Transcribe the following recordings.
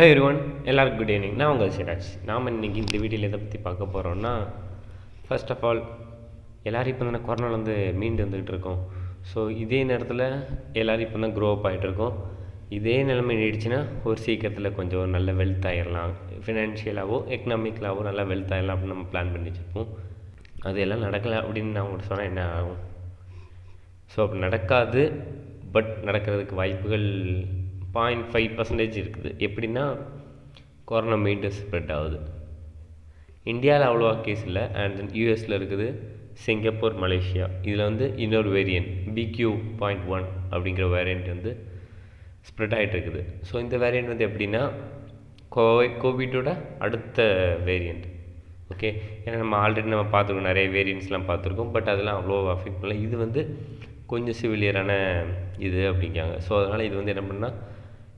Hello everyone, எல்லாருக்கும் good evening. நான் உங்கள் Athisayaraj. நாம் இன்றைக்கி இந்த வீடியோவில் எதை பற்றி பார்க்க போகிறோம்னா, ஃபர்ஸ்ட் ஆஃப் ஆல் எல்லோரும் இப்போ தானே கொரோனாலேருந்து மீண்டு வந்துக்கிட்டு இருக்கோம். ஸோ இதே நேரத்தில் எல்லோரும் இப்போ தான் க்ரோ அப் ஆகிட்ருக்கோம். இதே நிலைமை நீடிச்சுன்னா ஒரு சீக்கிரத்தில் கொஞ்சம் நல்ல வெல்த் ஆகிடலாம், ஃபினான்ஷியலாகவோ எக்கனாமிக்கலாகவோ நல்லா வெல்த் ஆகிடலாம் அப்படின்னு நம்ம பிளான் பண்ணி வச்சுருப்போம். அது எல்லாம் நடக்கலை அப்படின்னு நான் உங்களுக்கு சொன்னால் என்ன ஆகும்? ஸோ அப்படி நடக்காது, பட் நடக்கிறதுக்கு வாய்ப்புகள் 0.5% இருக்குது. எப்படின்னா, கொரோனா மீண்டும் ஸ்ப்ரெட் ஆகுது. இந்தியாவில் அவ்வளோவா கேஸ் இல்லை, அண்ட் தென் யூஎஸில் இருக்குது, சிங்கப்பூர், மலேசியா. இதில் வந்து இன்னொரு வேரியன்ட் BQ.1 அப்படிங்கிற வேரியண்ட் வந்து ஸ்ப்ரெட் ஆகிட்டு இருக்குது. ஸோ இந்த வேரியண்ட் வந்து எப்படின்னா, கோவிட்டோட அடுத்த வேரியண்ட். ஓகே, ஏன்னா நம்ம ஆல்ரெடி பார்த்துருக்கோம், நிறைய வேரியண்ட்ஸ்லாம் பார்த்துருக்கோம், பட் அதெல்லாம் அவ்வளோ அஃபெக்ட் பண்ணல. இது வந்து கொஞ்சம் சிவிலியரான இது அப்படிங்காங்க. ஸோ அதனால் இது வந்து என்ன பண்ணால்,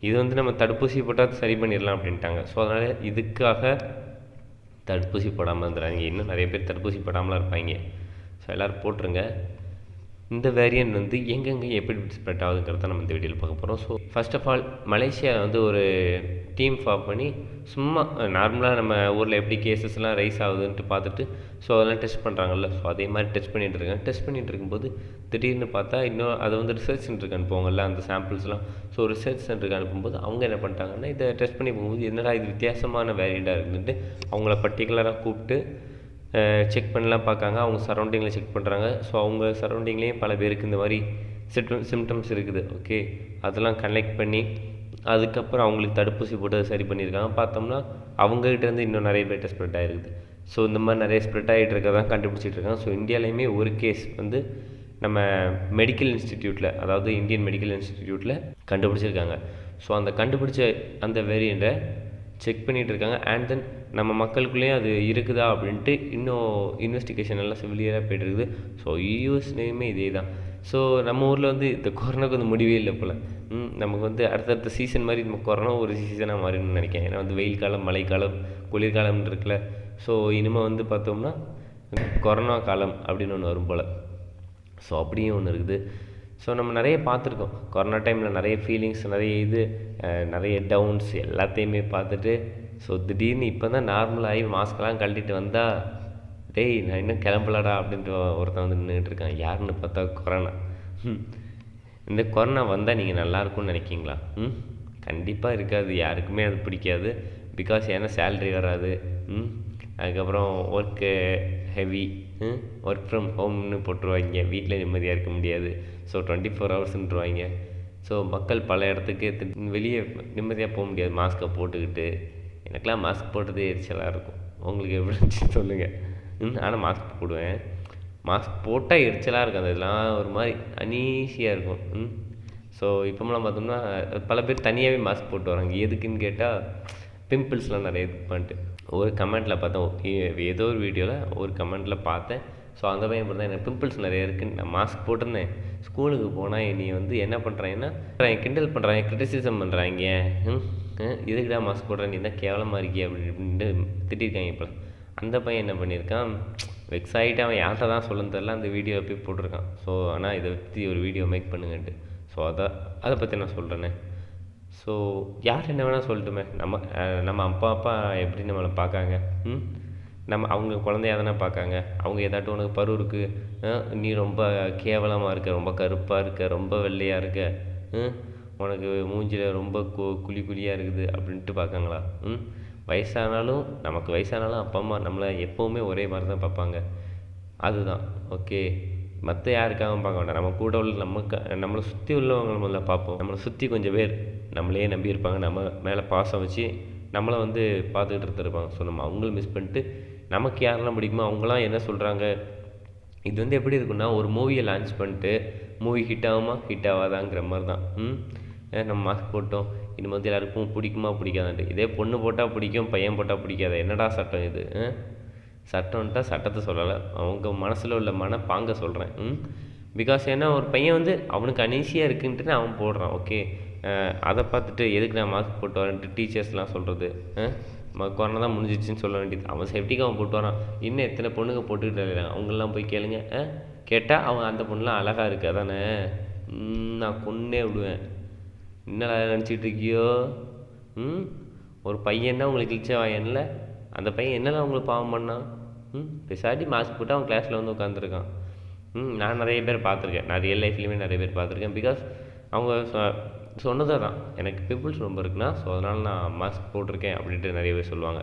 இது வந்து நம்ம தடுப்பூசி போட்டால் சரி பண்ணிடலாம் அப்படின்ட்டாங்க. ஸோ அதனால் இதுக்காக தடுப்பூசி போடாமல் இருந்துறாங்க. இன்னும் நிறைய பேர் தடுப்பூசி போடாமலாம் இருப்பாங்க. ஸோ எல்லோரும் போட்டுருங்க. இந்த வேரியன்ட் வந்து எங்கெங்கே எப்படி ஸ்ப்ரெட் ஆகுதுங்கிறத நம்ம இந்த வீடியோவில் பார்க்க போகிறோம். ஸோ ஃபர்ஸ்ட் ஆஃப் ஆல் மலேசியாவில் வந்து ஒரு டீம் ஃபார்ம் பண்ணி சும்மா நார்மலாக நம்ம ஊரில் எப்படி கேசஸ்லாம் ரைஸ் ஆகுதுன்ட்டு பார்த்துட்டு, ஸோ அதெல்லாம் டெஸ்ட் பண்ணுறாங்கல்ல, ஸோ அதே மாதிரி டெஸ்ட் பண்ணிகிட்டு இருக்கும்போது திடீர்னு பார்த்தா இன்னும் அதை வந்து ரிசர்ச் சென்டருக்கு அனுப்புவாங்கல்ல அந்த சாம்பிள்ஸ்லாம். ஸோ ரிசர்ச் சென்டருக்கு அனுப்பும்போது அவங்க என்ன பண்ணிட்டாங்கன்னா, இதை டெஸ்ட் பண்ணி போகும்போது என்னடா இது வித்தியாசமான வேரியண்ட்டாக இருக்குதுன்ட்டு அவங்கள பர்டிகுலராக கூப்பிட்டு செக் பண்ணலாம் பார்க்காங்க. அவங்க சரௌண்டிங்கில் செக் பண்ணுறாங்க. ஸோ அவங்க சரௌண்டிங்லேயும் பல பேருக்கு இந்த மாதிரி சிம்டம்ஸ் இருக்குது. ஓகே, அதெல்லாம் கனெக்ட் பண்ணி அதுக்கப்புறம் அவங்களுக்கு தடுப்பூசி போட்டு அதை சரி பண்ணியிருக்காங்க. பார்த்தோம்னா அவங்ககிட்டேருந்து இன்னும் நிறைய பேர்ட்ட ஸ்ப்ரெட் ஆகிருக்குது. ஸோ இந்த மாதிரி நிறைய ஸ்ப்ரெட் ஆகிட்டு இருக்கதான் கண்டுபிடிச்சிட்டு இருக்காங்க. ஸோ இந்தியாவிலையுமே ஒரு கேஸ் வந்து நம்ம மெடிக்கல் இன்ஸ்டிடியூட்டில், அதாவது இந்தியன் மெடிக்கல் இன்ஸ்டிடியூட்டில் கண்டுபிடிச்சிருக்காங்க. ஸோ அந்த கண்டுபிடிச்ச அந்த வேரியண்ட்டை செக் பண்ணிகிட்டு இருக்காங்க. அண்ட் தென் நம்ம மக்களுக்குள்ளேயும் அது இருக்குதா அப்படின்ட்டு இன்னும் இன்வெஸ்டிகேஷன் எல்லாம் சிவிலியராக போய்ட்டு இருக்குது. ஸோ யூஎஸ்லேயுமே இதே தான். ஸோ நம்ம ஊரில் வந்து இந்த கொரோனாவுக்கு வந்து முடிவே இல்லை போல். நமக்கு வந்து அடுத்தடுத்த சீசன் மாதிரி நம்ம கொரோனா ஒரு சீசனாக மாறிடும்னு நினைக்கிறேன். ஏன்னா வந்து வெயில் காலம், மழைக்காலம், குளிர்காலம்னு இருக்குல்ல. ஸோ இனிமேல் வந்து பார்த்தோம்னா கொரோனா காலம் அப்படின்னு ஒன்று வரும் போல். ஸோ அப்படியும் ஒன்று இருக்குது. ஸோ நம்ம நிறைய பார்த்துருக்கோம் கொரோனா டைமில், நிறைய ஃபீலிங்ஸ், நிறைய டவுன்ஸ் எல்லாத்தையுமே பார்த்துட்டு, ஸோ திடீர்னு இப்போ தான் நார்மலாகி மாஸ்க்கெல்லாம் கழட்டிட்டு வந்தால், டேய் நான் இன்னும் கிளம்பலடா அப்படின்ட்டு ஒருத்தன் வந்து நின்றுட்டு இருக்கான். யாருன்னு பார்த்தா கொரோனா. இந்த கொரோனா வந்தால் நீங்கள் நல்லாயிருக்கும்னு நினைக்கிங்களா? கண்டிப்பாக இருக்காது. யாருக்குமே அது பிடிக்காது. பிகாஸ் ஏன்னா சேல்ரி வராது, அதுக்கப்புறம் ஒர்க்கு ஹெவி, ஒர்க் ஃப்ரம் ஹோம்னு போட்டுருவாங்க, வீட்டில் நிம்மதியாக இருக்க முடியாது. ஸோ 24 ஹவர்ஸ்ன்றுவாங்க. ஸோ மக்கள் பல இடத்துக்கு வெளியே நிம்மதியாக போக முடியாது மாஸ்க்கை போட்டுக்கிட்டு. எனக்கெலாம் மாஸ்க் போட்டதே எரிச்சலாக இருக்கும். உங்களுக்கு எப்படி இருந்துச்சு சொல்லுங்கள். ஆனால் மாஸ்க் போடுவேன். மாஸ்க் போட்டால் எரிச்சலாக இருக்கும். அது இதெல்லாம் ஒரு மாதிரி அனீஸியாக இருக்கும். ஸோ இப்போமெல்லாம் பார்த்தோம்னா பல பேர் தனியாகவே மாஸ்க் போட்டு வராங்க. எதுக்குன்னு கேட்டால் பிம்பிள்ஸ்லாம் நிறைய இது பண்ணிட்டு. ஒரு கமெண்ட்டில் பார்த்தேன், ஏதோ ஒரு வீடியோவில் ஒரு கமெண்ட்டில் பார்த்தேன். ஸோ அந்த பையன் பார்த்தா எனக்கு பிம்பிள்ஸ் நிறைய இருக்குன்னு நான் மாஸ்க் போட்டிருந்தேன். ஸ்கூலுக்கு போனால் நீ வந்து என்ன பண்ணுறாங்கன்னா கிண்டல் பண்ணுறாங்க, கிரிட்டிசிசம் பண்ணுறாங்க, எதுக்குடா மாஸ்க் போடுற, நீ தான் கேவலமாக இருக்கிய அப்படின்ட்டு திட்டிருக்காங்க. இப்போ அந்த பையன் என்ன பண்ணியிருக்கான், வெக்ஸ் ஆகிட்டு அவன் யார்கிட்ட தான் சொல்லணும் தெரில, அந்த வீடியோவை போய் போட்டிருக்கான். ஸோ ஆனால் இதை பற்றி ஒரு வீடியோ மேக் பண்ணுங்கன்ட்டு. ஸோ அதை பற்றி நான் சொல்கிறேனே. ஸோ யார் என்ன வேணால் சொல்லட்டுமே, நம்ம அப்பா எப்படி நம்மளை பார்க்காங்க, அவங்க குழந்தையாக தானே பார்க்காங்க. அவங்க ஏதாட்டும் உனக்கு பரு இருக்குது, நீ ரொம்ப கேவலமாக இருக்க, ரொம்ப கருப்பாக இருக்க, ரொம்ப வெள்ளையாக இருக்க, உனக்கு மூஞ்சியில் ரொம்ப குழியாக இருக்குது அப்படின்ட்டு பார்க்காங்களா? நமக்கு வயசானாலும் அப்பா அம்மா நம்மளை எப்போவுமே ஒரே மாதிரி தான் பார்ப்பாங்க. அதுதான் ஓகே. மற்ற யாருக்காகவும் பார்க்க வேண்டாம். நம்ம கூட உள்ள நம்மளை சுற்றி உள்ளவங்களை முதல்ல பார்ப்போம். நம்மளை சுற்றி கொஞ்சம் பேர் நம்மளையே நம்பியிருப்பாங்க, நம்ம மேலே பாசம் வச்சு நம்மளை வந்து பார்த்துக்கிட்டு இருப்பாங்க. ஸோ நம்ம அவங்களும் மிஸ் பண்ணிட்டு நமக்கு யாரெல்லாம் பிடிக்குமோ அவங்களாம் என்ன சொல்கிறாங்க. இது வந்து எப்படி இருக்குன்னா, ஒரு மூவியை லான்ச் பண்ணிட்டு மூவி ஹிட் ஆகுமா ஹிட் ஆகாதாங்கிற மாதிரி தான். நம்ம மாஸ்க் போட்டோம், இனிமேல் வந்து எல்லாருக்கும் பிடிக்குமா பிடிக்காதான்ட்டு. இதே பொண்ணு போட்டால் பிடிக்கும், பையன் போட்டால் பிடிக்காது. என்னடா சட்டம் இது? சட்டம்ன்ட்டா சட்டத்தை சொல்லலை, அவங்க மனசில் உள்ள பாங்க சொல்கிறேன். பிகாஸ் ஏன்னா ஒரு பையன் வந்து அவனுக்கு அனீஸியாக இருக்குன்ட்டு அவன் போடுறான். ஓகே, அதை பார்த்துட்டு எதுக்கு நான் மாஸ்க் போட்டு வரேன்ட்டு டீச்சர்ஸ்லாம் சொல்கிறது, கொரோனா தான் முடிஞ்சிச்சின்னு சொல்ல வேண்டியது. அவன் சேஃப்டிக்கு அவன் போட்டு வரான். இன்னும் எத்தனை பொண்ணுங்க போட்டுக்கிட்டு இருக்காங்க, அவங்களெலாம் போய் கேளுங்க. கேட்டால் அவன் அந்த பொண்ணுலாம் அழகாக இருக்கு அதானே, நான் கொன்னே விடுவேன். என்னடா நினச்சிட்டு இருக்கியோ? ஒரு பையன் தான் உங்களுக்கு இழிச்ச வாயன்ல, அந்த பையன் என்னெல்லாம் உங்களுக்கு பாவம் பண்ணான்? பெசாட்டி மாஸ்க் போட்டு அவன் கிளாஸில் வந்து உட்காந்துருக்கான். நான் நிறைய பேர் பார்த்துருக்கேன், நான் ரியல் லைஃப்லேயுமே நிறைய பேர் பார்த்துருக்கேன். பிகாஸ் அவங்க சொன்னது தான், எனக்கு பிம்பிள்ஸ் ரொம்ப இருக்குன்னா, ஸோ அதனால் நான் மாஸ்க் போட்டிருக்கேன் அப்படின்ட்டு நிறைய பேர் சொல்லுவாங்க.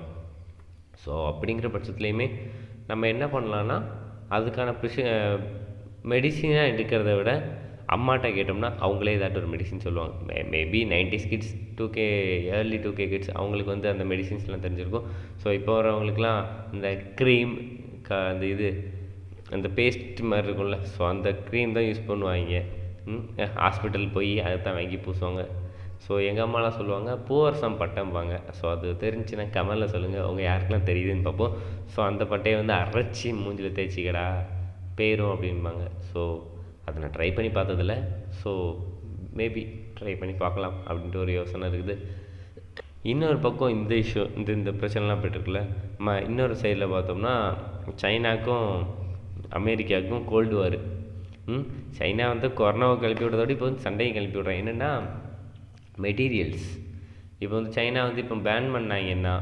ஸோ அப்படிங்கிற பட்சத்துலேயுமே நம்ம என்ன பண்ணலான்னா, அதுக்கான மெடிசினாக எடுக்கிறத விட அம்மாட்ட கேட்டோம்னா அவங்களே ஏதாட்டும் ஒரு மெடிசின் சொல்லுவாங்க. Maybe 90s kids, 2K early 2K kids அவங்களுக்கு வந்து அந்த மெடிசின்ஸ்லாம் தெரிஞ்சிருக்கும். ஸோ இப்போ வரவங்களுக்குலாம் இந்த க்ரீம் அந்த அந்த பேஸ்ட் மாதிரி இருக்கும்ல, ஸோ அந்த க்ரீம் தான் யூஸ் பண்ணுவாங்க. ஹாஸ்பிட்டல் போய் அதை தான் வாங்கி பூசுவாங்க. ஸோ எங்கள் அம்மாலாம் சொல்லுவாங்க பூவரசம் பட்டம்பாங்க. ஸோ அது தெரிஞ்சுன்னா கமெண்டில் சொல்லுங்கள், அவங்க யாருக்கெல்லாம் தெரியுதுன்னு பார்ப்போம். ஸோ அந்த பட்டையை வந்து அரைச்சி மூஞ்சில் தேய்ச்சிக்கடா பேரும் அப்படின்பாங்க. ஸோ அதை நான் ட்ரை பண்ணி பார்த்ததில்ல. ஸோ மேபி ட்ரை பண்ணி பார்க்கலாம் அப்படின்ட்டு ஒரு யோசனை இருக்குது. இன்னொரு பக்கம் இந்த இஷ்யூ இந்த பிரச்சனைலாம் போய்ட்டுருக்குல்ல, இன்னொரு சைடில் பார்த்தோம்னா சைனாக்கும் அமெரிக்காவுக்கும் கோல்டு வார். சைனா வந்து கொரோனாவை கிளப்பி விடுறதோடு இப்போ வந்து சண்டையும் கிளப்பி விட்றாங்க. என்னென்னா மெட்டீரியல்ஸ். இப்போ வந்து சைனா வந்து இப்போ பேன் பண்ணாங்கன்னா,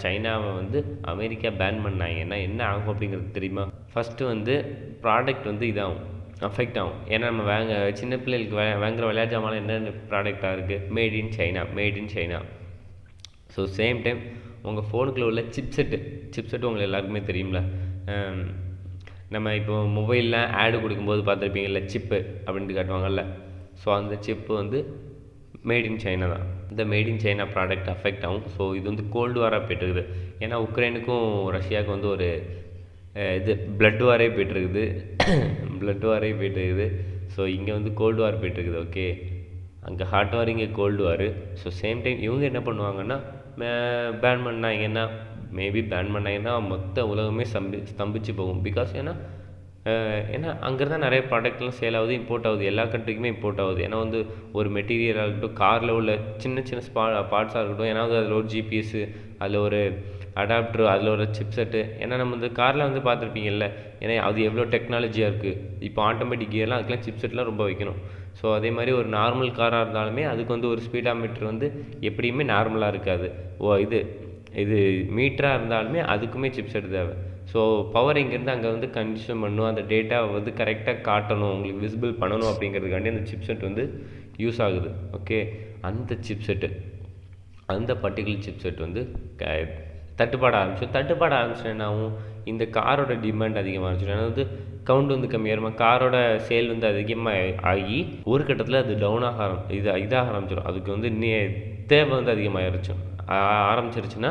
சைனாவை வந்து அமெரிக்கா பேன் பண்ணாங்கன்னா என்ன ஆகும் அப்படிங்கிறது தெரியுமா? ஃபஸ்ட்டு வந்து ப்ராடக்ட் வந்து இதாகும், அஃபெக்ட் ஆகும். ஏன்னா நம்ம சின்ன பிள்ளைகளுக்கு வாங்குகிற விளையாட்டு ஜாமான் என்னென்ன ப்ராடக்டாக இருக்குது, made in China. So same time உங்கள் ஃபோனுக்குள்ளே உள்ள சிப்செட்டு உங்களுக்கு எல்லாருக்குமே தெரியும்ல. நம்ம இப்போ மொபைலில் ஆடு கொடுக்கும்போது பார்த்துருப்பீங்கள்ல, சிப்பு அப்படின்ட்டு காட்டுவாங்கல்ல. ஸோ அந்த சிப்பு வந்து மேட் இன் சைனா தான். இந்த made in China product affect ஆகும். ஸோ இது வந்து கோல்டு வாராக போய்ட்டுருக்குது. ஏன்னா உக்ரைனுக்கும் ரஷ்யாவுக்கும் வந்து ஒரு பிளட் வாரே போய்ட்டுருக்குது. ஸோ இங்கே வந்து கோல்டு வார் போய்ட்டுருக்குது. ஓகே, அங்கே ஹாட் வார், இங்கே கோல்டு வார். ஸோ சேம் டைம் இவங்க என்ன பண்ணுவாங்கன்னா, பேன் பண்ணாங்கன்னா, மேபி பேன் பண்ணாங்கன்னா மொத்த உலகமே ஸ்தம்பிச்சு போகும். பிகாஸ் ஏன்னா அங்கேருந்து தான் நிறைய ப்ராடக்ட்லாம் சேல் ஆகுது, இம்போர்ட் ஆகுது, எல்லா கண்ட்ரிக்குமே இம்போர்ட் ஆகுது. ஏன்னா வந்து ஒரு மெட்டீரியலாக இருக்கட்டும், காரில் உள்ள சின்ன பார்ட்ஸாக இருக்கட்டும், ஏன்னா வந்து அதில் ஒரு ஜிபிஎஸ்ஸு, அதில் ஒரு அடாப்டரு, அதில் ஒரு சிப்செட்டு. ஏன்னா நம்ம வந்து காரில் வந்து பார்த்துருப்பீங்கல்ல, ஏன்னா அது எவ்வளோ டெக்னாலஜியாக இருக்குது. இப்போ ஆட்டோமேட்டிக் கியர்லாம் அதுக்கெலாம் சிப்செட்லாம் ரொம்ப வைக்கணும். ஸோ அதே மாதிரி ஒரு நார்மல் காராக இருந்தாலுமே அதுக்கு வந்து ஒரு ஸ்பீடாமீட்டர் வந்து எப்படியுமே நார்மலாக இருக்காது. இது மீட்டராக இருந்தாலுமே அதுக்குமே சிப்செட் தேவை. ஸோ பவர் இங்கேருந்து அங்கே வந்து கன்சியூம் பண்ணணும், அந்த டேட்டாவை வந்து கரெக்டாக காட்டணும், உங்களுக்கு விசிபிள் பண்ணணும் அப்படிங்கிறதுக்காண்டி அந்த சிப்செட் வந்து யூஸ் ஆகுது. ஓகே, அந்த பர்டிகுலர் சிப்செட் வந்து தட்டுப்பாட ஆரம்பிச்சு என்னாகும், இந்த காரோட டிமாண்ட் அதிகமாக ஆரம்பிச்சிடும். ஏன்னா வந்து கவுண்ட் வந்து கம்மியாயிருமா, காரோட சேல் வந்து அதிகமாக ஆகி ஒரு கட்டத்தில் அது டவுனாக இதாக ஆரம்பிச்சிடும். அதுக்கு வந்து தேவை வந்து ஆரம்பிச்சிருச்சுன்னா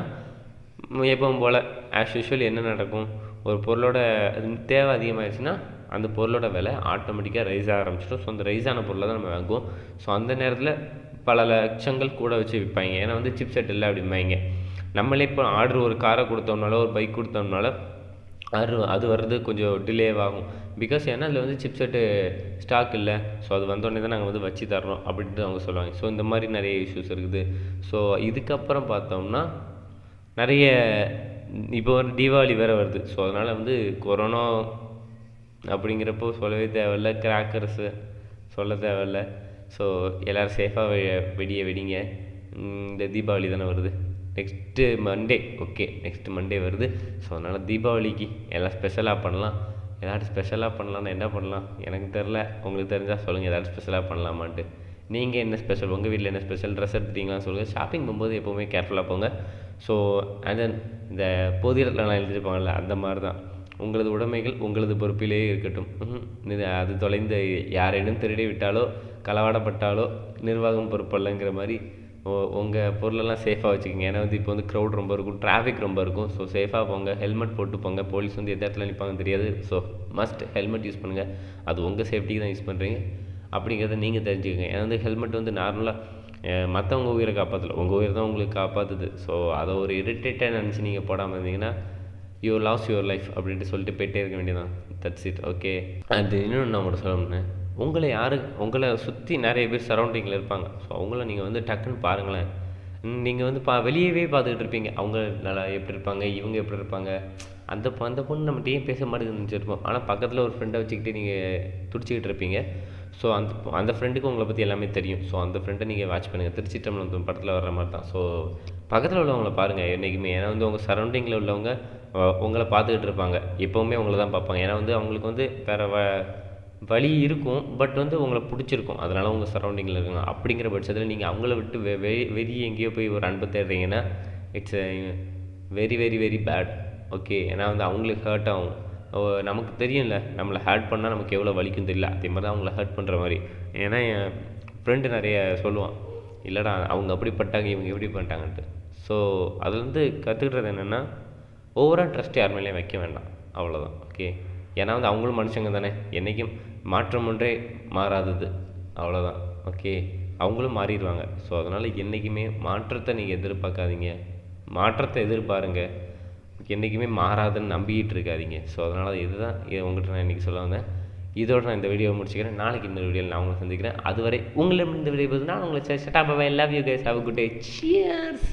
எப்பவும் போல் ஆஸ் யூஷுவல் என்ன நடக்கும், ஒரு பொருளோட தேவை அதிகமாகிடுச்சுன்னா அந்த பொருளோட விலை ஆட்டோமேட்டிக்காக ரைஸ் ஆக ஆரம்பிச்சிடும். ஸோ அந்த ரைஸ் ஆன பொருளை தான் நம்ம வாங்குவோம். ஸோ அந்த நேரத்தில் பல லட்சங்கள் கூட வச்சு விற்பாங்க. ஏன்னா வந்து சிப்செட் இல்லை அப்படிம்பாங்க. நம்மளே இப்போ ஆர்டர் ஒரு காரை கொடுத்தோம்னாலோ ஒரு பைக் கொடுத்தோம்னாலோ அது வர்றது கொஞ்சம் டிலேவாகும். பிகாஸ் ஏன்னா அதில் வந்து சிப்செட்டு ஸ்டாக் இல்லை. ஸோ அது வந்தோடனே தான் நாங்கள் வந்து வச்சு தர்றோம் அப்படின்ட்டு அவங்க சொல்லுவாங்க. ஸோ இந்த மாதிரி நிறைய இஷ்யூஸ் இருக்குது. ஸோ இதுக்கப்புறம் பார்த்தோம்னா நிறைய இப்போ ஒரு தீபாவளி வேறு வருது. ஸோ அதனால் வந்து கொரோனா அப்படிங்கிறப்போ சொல்லவே தேவையில்ல, கிராக்கர்ஸு சொல்ல தேவையில்ல. ஸோ எல்லோரும் சேஃபாக வெடிங்க. இந்த தீபாவளி தானே வருது, நெக்ஸ்ட்டு மண்டே வருது. ஸோ அதனால் தீபாவளிக்கு எல்லாம் ஸ்பெஷலாக பண்ணலாம். ஸ்பெஷலாக பண்ணலான்னு என்ன பண்ணலாம் எனக்கு தெரில, உங்களுக்கு தெரிஞ்சால் சொல்லுங்கள், ஏதாவது ஸ்பெஷலாக பண்ணலாமான்ட்டு. நீங்கள் என்ன ஸ்பெஷல், உங்கள் வீட்டில் என்ன ஸ்பெஷல், ட்ரெஸ் எடுத்துட்டீங்களான்னு சொல்லுங்கள். ஷாப்பிங் போகும்போது எப்போவுமே கேர்ஃபுல்லாக போங்க. ஸோ அண்ட் தென் இந்த பொதிரலாம் எழுதிருப்பாங்கள்ல, அந்த மாதிரி தான் உங்களது உடைமைகள் உங்களது பொறுப்பிலேயே இருக்கட்டும். அது தொலைந்து யாரேனும் திருடி விட்டாலோ களவாடப்பட்டாலோ நிர்வாகம் பொறுப்பல்லங்கிற மாதிரி உங்கள் பொருளெல்லாம் சேஃபாக வச்சுக்கோங்க. ஏன்னா வந்து இப்போ வந்து க்ரௌட் ரொம்ப இருக்கும், டிராஃபிக் ரொம்ப இருக்கும். ஸோ சேஃபாக போங்க, ஹெல்மெட் போட்டு போங்க. போலீஸ் வந்து எந்த இடத்துல நிற்பாங்கன்னு தெரியாது. ஸோ மஸ்ட் ஹெல்மெட் யூஸ் பண்ணுங்கள். அது உங்கள் சேஃப்டிக்கு தான் யூஸ் பண்ணுறீங்க அப்படிங்கிறத நீங்கள் தெரிஞ்சுக்கோங்க. ஏன்னா வந்து ஹெல்மெட் வந்து நார்மலாக மற்றவங்க உயிரை காப்பாற்றல, உங்கள் உயிர் தான் உங்களுக்கு காப்பாற்றுது. ஸோ அதை ஒரு இரிட்டேட்டாக நினச்சி நீங்கள் போடாமல் இருந்தீங்கன்னா யூ லாஸ் யுவர் லைஃப் அப்படின்ட்டு சொல்லிட்டு போயிட்டே இருக்க வேண்டியதான். That's it. ஓகே, அது இன்னொன்று நான் மட்டும் சொல்லணும்னு, உங்களை சுற்றி நிறைய பேர் சரௌண்டிங்கில் இருப்பாங்க. ஸோ அவங்கள நீங்கள் வந்து டக்குன்னு பாருங்களேன். நீங்கள் வந்து வெளியவே பார்த்துக்கிட்டு இருப்பீங்க, அவங்க நல்லா எப்படி இருப்பாங்க, இவங்க எப்படி இருப்பாங்க, அந்த பொண்ணு நம்மகிட்ட ஏன் பேச மாட்டேங்குதுன்னு நினச்சிருப்போம். ஆனால் பக்கத்தில் ஒரு ஃப்ரெண்டை வச்சுக்கிட்டு நீங்கள் துடிச்சிக்கிட்டு இருப்பீங்க. ஸோ அந்த ஃப்ரெண்டுக்கு உங்களை பற்றி எல்லாமே தெரியும். ஸோ அந்த ஃப்ரெண்டை நீங்கள் வாட்ச் பண்ணுங்கள். திருச்சி டம்ளம் படத்தில் வர்ற மாதிரி தான். ஸோ பக்கத்தில் உள்ளவங்கள பாருங்கள் என்றைக்குமே. ஏன்னா வந்து உங்கள் சரௌண்டிங்கில் உள்ளவங்க உங்களை பார்த்துக்கிட்டு இருப்பாங்க, எப்போவுமே உங்களை தான் பார்ப்பாங்க. ஏன்னா வந்து அவங்களுக்கு வந்து வேறு வழி இருக்கும், பட் வந்து உங்களை பிடிச்சிருக்கும், அதனால் உங்கள் சரௌண்டிங்கில் இருக்காங்க. அப்படிங்கிற பட்சத்தில் நீங்கள் அவங்கள விட்டு வெளியே எங்கேயோ போய் ஒரு அன்பை தேடுறீங்கன்னா it's very very very bad. Okay, ஏன்னா வந்து அவங்களுக்கு ஹர்ட் ஆகும். நமக்கு தெரியும்ல, நம்மளை ஹர்ட் பண்ணால் நமக்கு எவ்வளோ வலிக்கும் தெரியல, அதே மாதிரி தான் அவங்கள ஹர்ட் பண்ணுற மாதிரி. ஏன்னா என் ஃப்ரெண்டு நிறைய சொல்லுவான், இல்லைடா அவங்க அப்படி பண்ணிட்டாங்க இவங்க எப்படி பண்ணிட்டாங்கன்ட்டு. ஸோ அதுலேருந்து கற்றுக்கிட்டது என்னென்னா, ஓவராக ட்ரஸ்ட் யார் மேலேயும் வைக்க வேண்டாம், அவ்வளோதான். ஓகே, ஏன்னா வந்து அவங்களும் மனுஷங்க தானே, என்றைக்கும் மாற்றம் ஒன்றே மாறாதது, அவ்வளோதான். ஓகே, அவங்களும் மாறிடுவாங்க. ஸோ அதனால் என்றைக்குமே மாற்றத்தை நீங்கள் எதிர்பார்க்காதீங்க, மாற்றத்தை எதிர்பாருங்க, என்றைக்குமே மாறாதுன்னு நம்பிக்கிட்டு இருக்காதீங்க. ஸோ அதனால் இதுதான் உங்கள்கிட்ட நான் இன்றைக்கி சொல்ல வந்தேன். இதோடு நான் இந்த வீடியோவை முடிச்சுக்கிறேன். நாளைக்கு இன்னொரு வீடியோவில் நான் உங்களை சந்திக்கிறேன். அதுவரை உங்களிடம் இந்த வீடியோ நான் உங்களை love you guys, have a good day, cheers.